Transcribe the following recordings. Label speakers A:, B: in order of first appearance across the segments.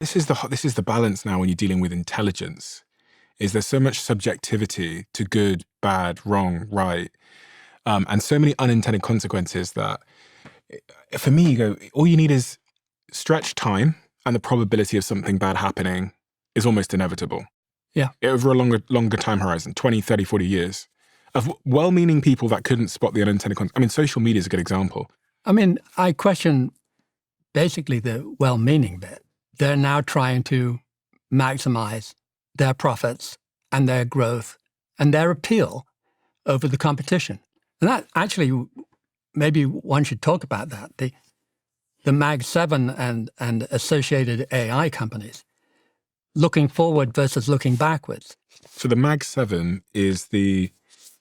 A: This is the balance now when you're dealing with intelligence. Is there's so much subjectivity to good, bad, wrong, right, and so many unintended consequences that, for me, all you need is stretch time, and the probability of something bad happening is almost inevitable.
B: Yeah.
A: Over a longer time horizon, 20, 30, 40 years, of well-meaning people that couldn't spot the unintended consequences. I mean, social media is a good example.
B: I mean, I question basically the well-meaning bit. They're now trying to maximize their profits and their growth and their appeal over the competition. And that actually, maybe one should talk about that. The Mag 7 and associated AI companies, looking forward versus looking backwards.
A: So the Mag 7 is the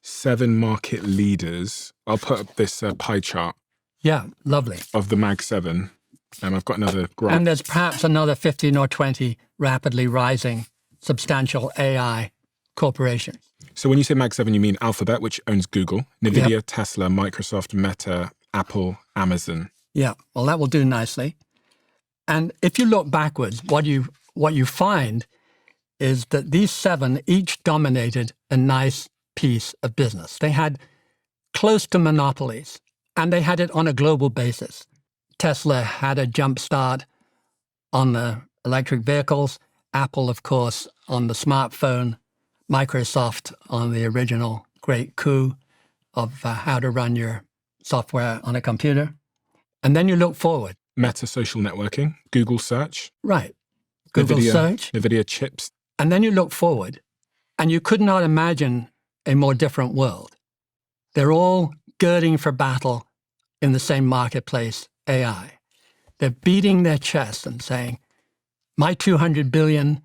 A: 7 market leaders. I'll put up this pie chart.
B: Yeah, lovely.
A: Of the Mag 7. I've got another graph.
B: And there's perhaps another 15 or 20 rapidly rising substantial AI corporations.
A: So when you say Mag 7, you mean Alphabet, which owns Google, NVIDIA, Tesla, Microsoft, Meta, Apple, Amazon.
B: Yeah, well, that will do nicely. And if you look backwards, what you find is that these 7 each dominated a nice piece of business. They had close to monopolies, and they had it on a global basis. Tesla had a jump start on the electric vehicles, Apple, of course, on the smartphone, Microsoft on the original great coup of how to run your software on a computer. And then you look forward.
A: Meta social networking, Google search.
B: Right. Google search.
A: NVIDIA chips.
B: And then you look forward, and you could not imagine a more different world. They're all girding for battle in the same marketplace, AI. They're beating their chest and saying, my 200 billion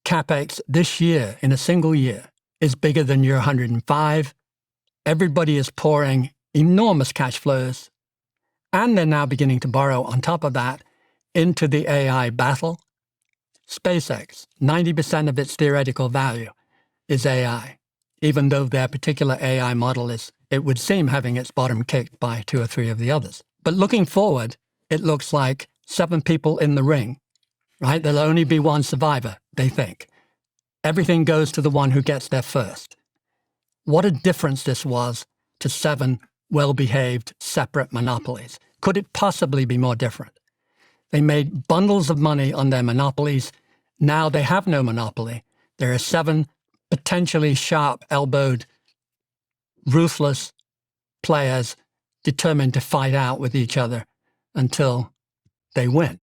B: capex this year, in a single year, is bigger than your 105. Everybody is pouring enormous cash flows, and they're now beginning to borrow on top of that into the AI battle. SpaceX, 90% of its theoretical value is AI, even though their particular AI model is, it would seem, having its bottom kicked by 2 or 3 of the others. But looking forward, it looks like 7 people in the ring, right? There'll only be one survivor, they think. Everything goes to the one who gets there first. What a difference this was to 7 well-behaved, separate monopolies. Could it possibly be more different? They made bundles of money on their monopolies. Now they have no monopoly. There are 7 potentially sharp-elbowed, ruthless players determined to fight out with each other until they win.